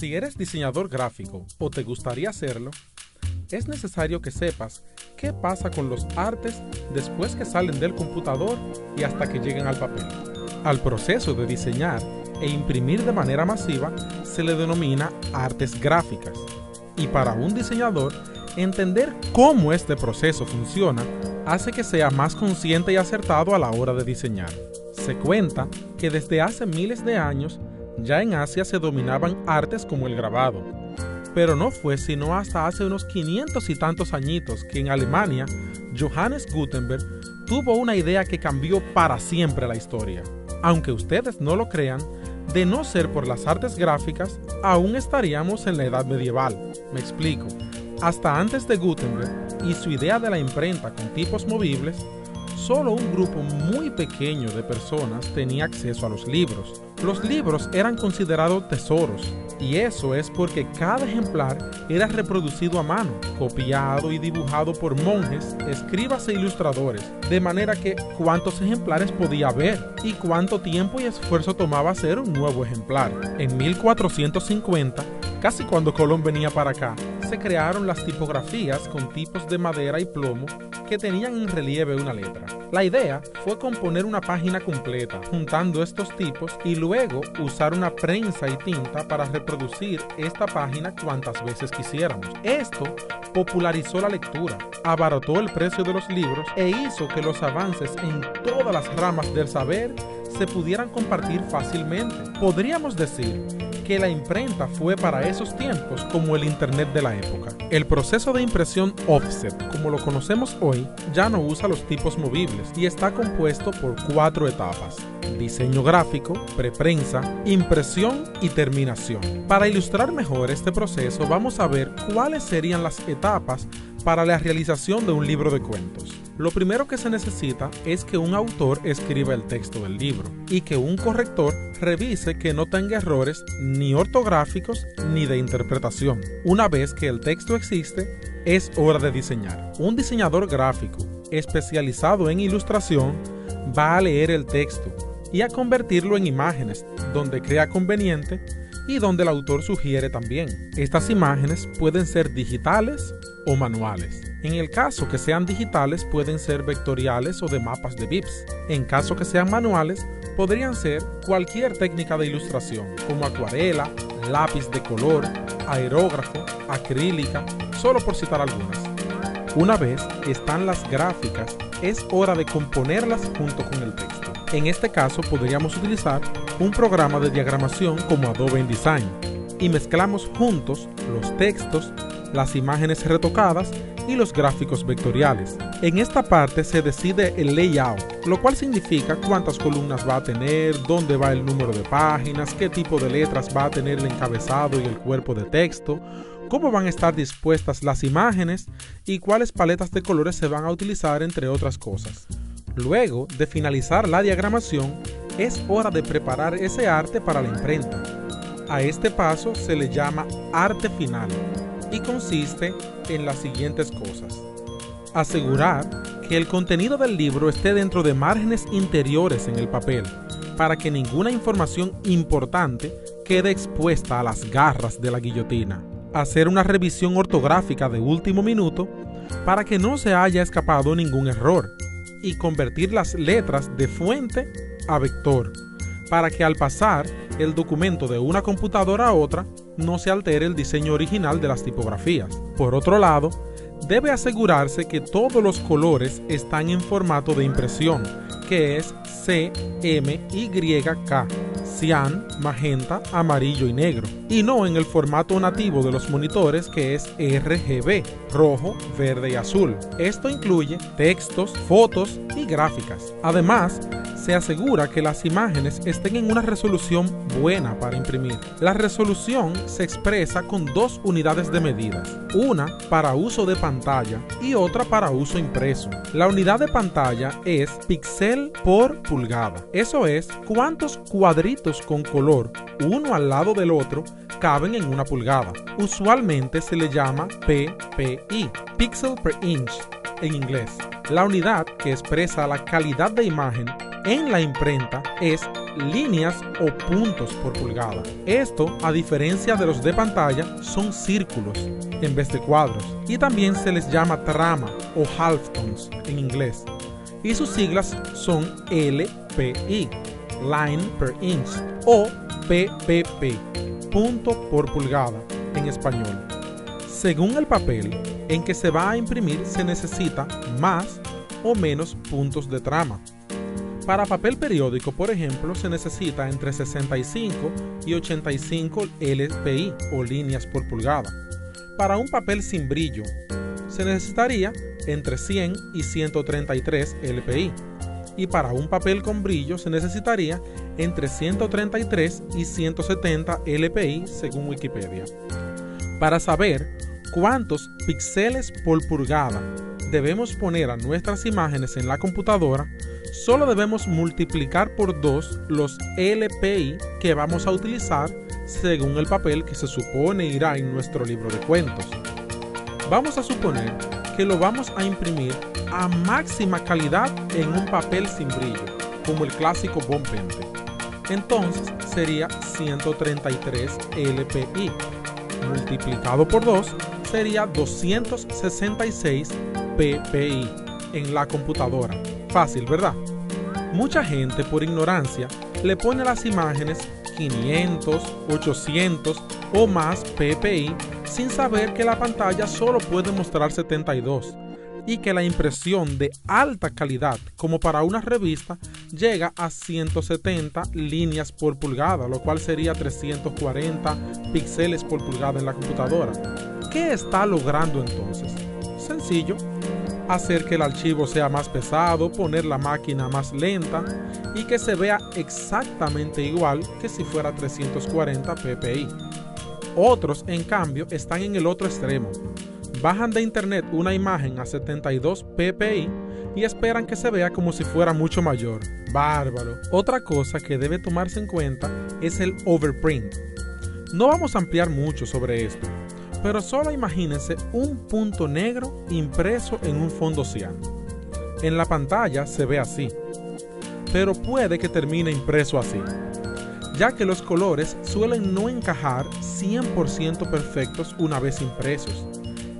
Si eres diseñador gráfico o te gustaría hacerlo, es necesario que sepas qué pasa con los artes después que salen del computador y hasta que lleguen al papel. Al proceso de diseñar e imprimir de manera masiva se le denomina artes gráficas. Y para un diseñador, entender cómo este proceso funciona hace que sea más consciente y acertado a la hora de diseñar. Se cuenta que desde hace miles de años ya en Asia se dominaban artes como el grabado, pero no fue sino hasta hace unos 500 y tantos añitos que en Alemania Johannes Gutenberg tuvo una idea que cambió para siempre la historia. Aunque ustedes no lo crean, de no ser por las artes gráficas, aún estaríamos en la edad medieval. Me explico. Hasta antes de Gutenberg y su idea de la imprenta con tipos movibles, solo un grupo muy pequeño de personas tenía acceso a los libros. Los libros eran considerados tesoros, y eso es porque cada ejemplar era reproducido a mano, copiado y dibujado por monjes, escribas e ilustradores, de manera que cuántos ejemplares podía haber y cuánto tiempo y esfuerzo tomaba hacer un nuevo ejemplar. En 1450, casi cuando Colón venía para acá, se crearon las tipografías con tipos de madera y plomo que tenían en relieve una letra. La idea fue componer una página completa, juntando estos tipos y luego usar una prensa y tinta para reproducir esta página cuantas veces quisiéramos. Esto popularizó la lectura, abarató el precio de los libros e hizo que los avances en todas las ramas del saber se pudieran compartir fácilmente. Podríamos decir que la imprenta fue para esos tiempos como el internet de la época. El proceso de impresión offset, como lo conocemos hoy, ya no usa los tipos movibles y está compuesto por 4 etapas: diseño gráfico, preprensa, impresión y terminación. Para ilustrar mejor este proceso, vamos a ver cuáles serían las etapas para la realización de un libro de cuentos. Lo primero que se necesita es que un autor escriba el texto del libro y que un corrector revise que no tenga errores ni ortográficos ni de interpretación. Una vez que el texto existe, es hora de diseñar. Un diseñador gráfico especializado en ilustración va a leer el texto y a convertirlo en imágenes donde crea conveniente y donde el autor sugiere también. Estas imágenes pueden ser digitales o manuales. En el caso que sean digitales, pueden ser vectoriales o de mapas de bits. En caso que sean manuales, podrían ser cualquier técnica de ilustración, como acuarela, lápiz de color, aerógrafo, acrílica, solo por citar algunas. Una vez están las gráficas, es hora de componerlas junto con el texto. En este caso podríamos utilizar un programa de diagramación como Adobe InDesign y mezclamos juntos los textos, las imágenes retocadas y los gráficos vectoriales. En esta parte se decide el layout, lo cual significa cuántas columnas va a tener, dónde va el número de páginas, qué tipo de letras va a tener el encabezado y el cuerpo de texto, cómo van a estar dispuestas las imágenes y cuáles paletas de colores se van a utilizar, entre otras cosas. Luego de finalizar la diagramación, es hora de preparar ese arte para la imprenta. A este paso se le llama arte final y consiste en las siguientes cosas: asegurar que el contenido del libro esté dentro de márgenes interiores en el papel, para que ninguna información importante quede expuesta a las garras de la guillotina. Hacer una revisión ortográfica de último minuto para que no se haya escapado ningún error, y convertir las letras de fuente a vector, para que al pasar el documento de una computadora a otra no se altere el diseño original de las tipografías. Por otro lado, debe asegurarse que todos los colores están en formato de impresión, que es CMYK, cian, magenta, amarillo y negro, y no en el formato nativo de los monitores, que es RGB, rojo, verde y azul. Esto incluye textos, fotos y gráficas. Además, se asegura que las imágenes estén en una resolución buena para imprimir. La resolución se expresa con 2 unidades de medidas, una para uso de pantalla y otra para uso impreso. La unidad de pantalla es píxel por pulgada. Eso es cuántos cuadritos con color, uno al lado del otro, caben en una pulgada. Usualmente se le llama PPI, Pixel per Inch en inglés. La unidad que expresa la calidad de imagen en la imprenta es líneas o puntos por pulgada. Esto, a diferencia de los de pantalla, son círculos en vez de cuadros, y también se les llama trama o halftones en inglés, y sus siglas son LPI, Line per Inch, o PPP, punto por pulgada en español. Según el papel en que se va a imprimir, se necesita más o menos puntos de trama. Para papel periódico, por ejemplo, se necesita entre 65 y 85 LPI o líneas por pulgada. Para un papel sin brillo, se necesitaría entre 100 y 133 LPI. Y para un papel con brillo se necesitaría entre 133 y 170 LPI según Wikipedia. Para saber cuántos píxeles por pulgada debemos poner a nuestras imágenes en la computadora, solo debemos multiplicar por 2 los LPI que vamos a utilizar según el papel que se supone irá en nuestro libro de cuentos. Vamos a suponer que lo vamos a imprimir a máxima calidad en un papel sin brillo, como el clásico Bond Pente. Entonces sería 133 LPI. Multiplicado por 2 sería 266 PPI en la computadora. Fácil, ¿verdad? Mucha gente, por ignorancia, le pone a las imágenes 500, 800 o más PPI sin saber que la pantalla solo puede mostrar 72 y que la impresión de alta calidad, como para una revista, llega a 170 líneas por pulgada, lo cual sería 340 píxeles por pulgada en la computadora. ¿Qué está logrando entonces? Sencillo, hacer que el archivo sea más pesado, poner la máquina más lenta y que se vea exactamente igual que si fuera 340 ppi. Otros, en cambio, están en el otro extremo. Bajan de internet una imagen a 72 ppi y esperan que se vea como si fuera mucho mayor. Bárbaro. Otra cosa que debe tomarse en cuenta es el overprint. No vamos a ampliar mucho sobre esto, pero solo imagínense un punto negro impreso en un fondo cian. En la pantalla se ve así, pero puede que termine impreso así, ya que los colores suelen no encajar 100% perfectos una vez impresos.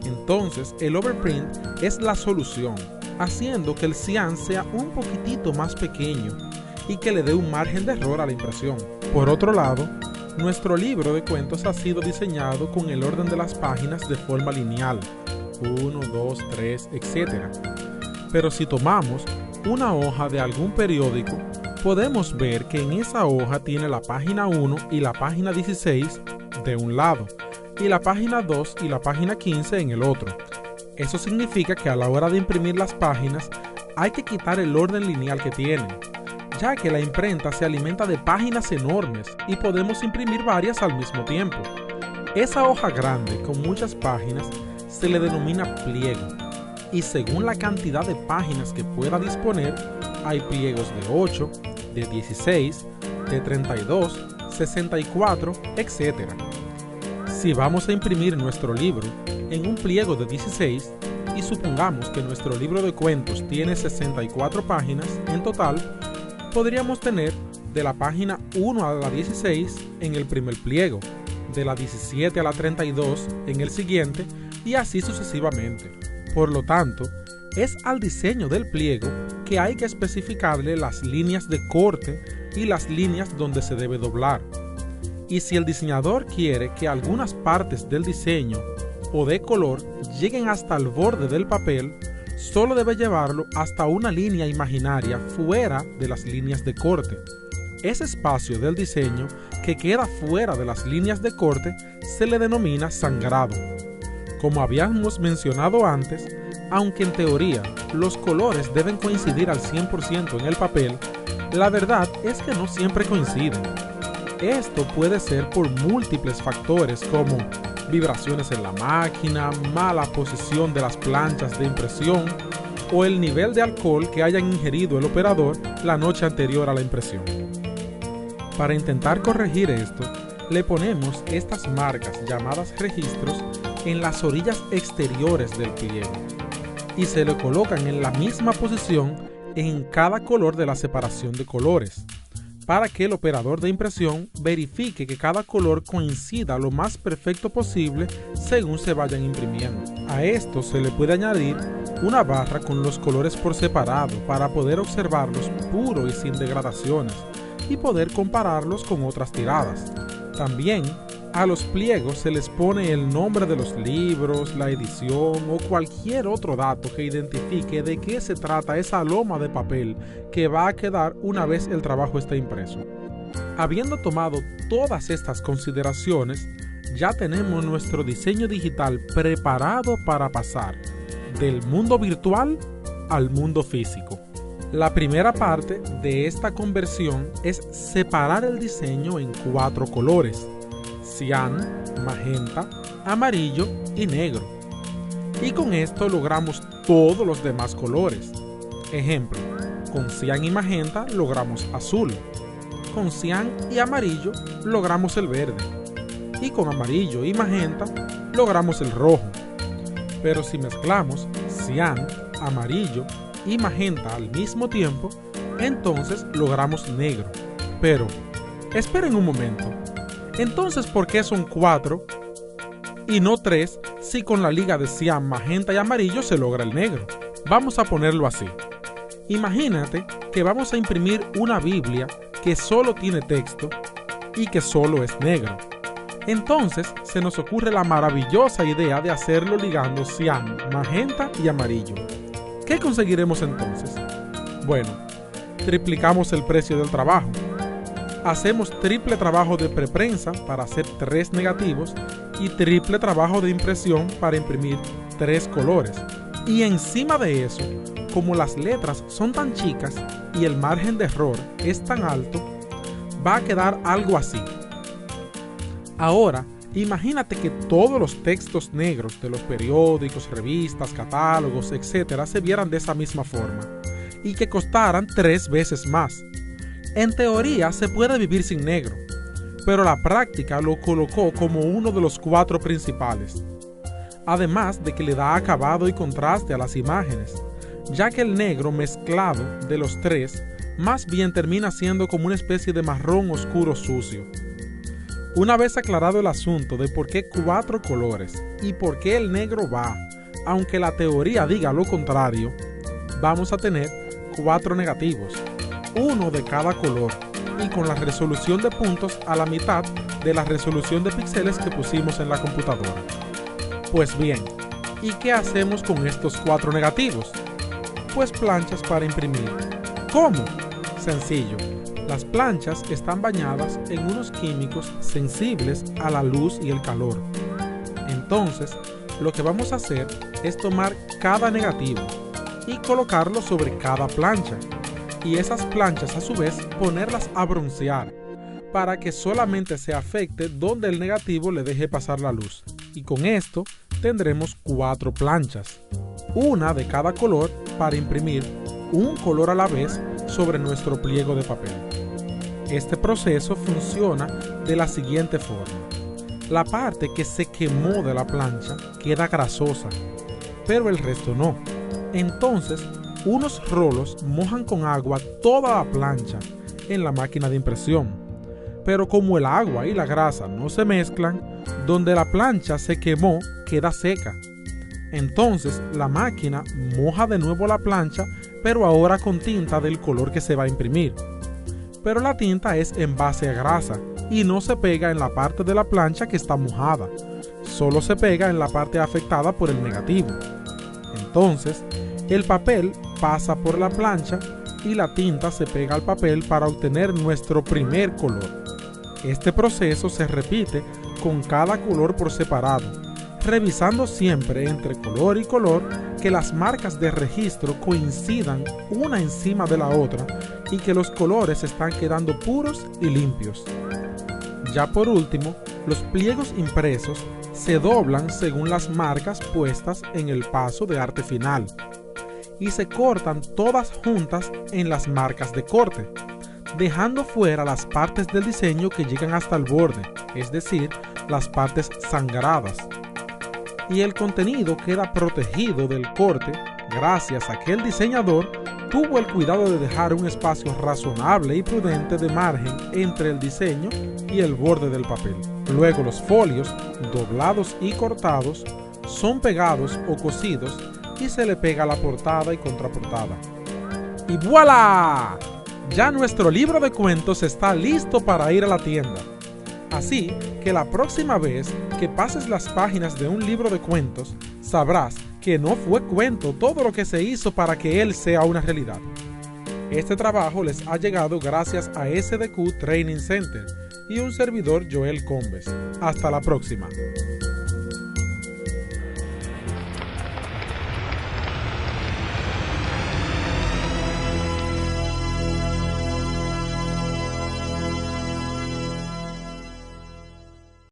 Entonces el overprint es la solución, haciendo que el cian sea un poquitito más pequeño y que le dé un margen de error a la impresión. Por otro lado, nuestro libro de cuentos ha sido diseñado con el orden de las páginas de forma lineal, 1, 2, 3, etc. Pero si tomamos una hoja de algún periódico, podemos ver que en esa hoja tiene la página 1 y la página 16 de un lado, y la página 2 y la página 15 en el otro. Eso significa que a la hora de imprimir las páginas hay que quitar el orden lineal que tienen, ya que la imprenta se alimenta de páginas enormes y podemos imprimir varias al mismo tiempo. Esa hoja grande con muchas páginas se le denomina pliego, y según la cantidad de páginas que pueda disponer, hay pliegos de 8, de 16, de 32, 64, etc. Si vamos a imprimir nuestro libro en un pliego de 16 y supongamos que nuestro libro de cuentos tiene 64 páginas en total, podríamos tener de la página 1 a la 16 en el primer pliego, de la 17 a la 32 en el siguiente y así sucesivamente. Por lo tanto, es al diseño del pliego que hay que especificarle las líneas de corte y las líneas donde se debe doblar. Y si el diseñador quiere que algunas partes del diseño o de color lleguen hasta el borde del papel, solo debe llevarlo hasta una línea imaginaria fuera de las líneas de corte. Ese espacio del diseño que queda fuera de las líneas de corte se le denomina sangrado. Como habíamos mencionado antes, aunque en teoría los colores deben coincidir al 100% en el papel, la verdad es que no siempre coinciden. Esto puede ser por múltiples factores como vibraciones en la máquina, mala posición de las planchas de impresión o el nivel de alcohol que hayan ingerido el operador la noche anterior a la impresión. Para intentar corregir esto, le ponemos estas marcas llamadas registros en las orillas exteriores del pliego y se le colocan en la misma posición en cada color de la separación de colores. para que el operador de impresión verifique que cada color coincida lo más perfecto posible según se vayan imprimiendo. A esto se le puede añadir una barra con los colores por separado para poder observarlos puro y sin degradaciones y poder compararlos con otras tiradas. También a los pliegos se les pone el nombre de los libros, la edición o cualquier otro dato que identifique de qué se trata esa loma de papel que va a quedar una vez el trabajo esté impreso. Habiendo tomado todas estas consideraciones, ya tenemos nuestro diseño digital preparado para pasar del mundo virtual al mundo físico. La primera parte de esta conversión es separar el diseño en 4 colores: cian, magenta, amarillo y negro. Y con esto logramos todos los demás colores. Ejemplo, con cian y magenta logramos azul. Con cian y amarillo logramos el verde. Y con amarillo y magenta logramos el rojo. Pero si mezclamos cian, amarillo y magenta al mismo tiempo, entonces logramos negro. Pero, esperen un momento. Entonces, ¿por qué son 4 y no 3 si con la liga de cian, magenta y amarillo se logra el negro? Vamos a ponerlo así. Imagínate que vamos a imprimir una Biblia que solo tiene texto y que solo es negro. Entonces se nos ocurre la maravillosa idea de hacerlo ligando cian, magenta y amarillo. ¿Qué conseguiremos entonces? Bueno, triplicamos el precio del trabajo. Hacemos triple trabajo de preprensa para hacer 3 negativos y triple trabajo de impresión para imprimir 3 colores. Y encima de eso, como las letras son tan chicas y el margen de error es tan alto, va a quedar algo así. Ahora, imagínate que todos los textos negros de los periódicos, revistas, catálogos, etc. se vieran de esa misma forma y que costaran 3 veces más. En teoría se puede vivir sin negro, pero la práctica lo colocó como uno de los 4 principales. Además de que le da acabado y contraste a las imágenes, ya que el negro mezclado de los 3 más bien termina siendo como una especie de marrón oscuro sucio. Una vez aclarado el asunto de por qué 4 colores y por qué el negro va, aunque la teoría diga lo contrario, vamos a tener 4 negativos, uno de cada color y con la resolución de puntos a la mitad de la resolución de píxeles que pusimos en la computadora. Pues bien, ¿y qué hacemos con estos 4 negativos? Pues planchas para imprimir. ¿Cómo? Sencillo. Las planchas están bañadas en unos químicos sensibles a la luz y el calor. Entonces, lo que vamos a hacer es tomar cada negativo y colocarlo sobre cada plancha. Y esas planchas a su vez ponerlas a broncear para que solamente se afecte donde el negativo le deje pasar la luz. Y con esto tendremos 4 planchas, una de cada color para imprimir un color a la vez sobre nuestro pliego de papel. Este proceso funciona de la siguiente forma. La parte que se quemó de la plancha queda grasosa, pero el resto no. Entonces, unos rolos mojan con agua toda la plancha en la máquina de impresión. Pero como el agua y la grasa no se mezclan, donde la plancha se quemó queda seca. Entonces la máquina moja de nuevo la plancha, pero ahora con tinta del color que se va a imprimir. Pero la tinta es en base a grasa y no se pega en la parte de la plancha que está mojada, solo se pega en la parte afectada por el negativo. Entonces, el papel pasa por la plancha y la tinta se pega al papel para obtener nuestro primer color. Este proceso se repite con cada color por separado, revisando siempre entre color y color que las marcas de registro coincidan una encima de la otra y que los colores están quedando puros y limpios. Ya por último, los pliegos impresos se doblan según las marcas puestas en el paso de arte final y se cortan todas juntas en las marcas de corte, dejando fuera las partes del diseño que llegan hasta el borde, es decir, las partes sangradas. Y el contenido queda protegido del corte gracias a que el diseñador tuvo el cuidado de dejar un espacio razonable y prudente de margen entre el diseño y el borde del papel. Luego los folios, doblados y cortados, son pegados o cosidos y se le pega la portada y contraportada. ¡Y voilà! Ya nuestro libro de cuentos está listo para ir a la tienda. Así que la próxima vez que pases las páginas de un libro de cuentos, sabrás que no fue cuento todo lo que se hizo para que él sea una realidad. Este trabajo les ha llegado gracias a SDQ Training Center y un servidor Joel Combes. Hasta la próxima.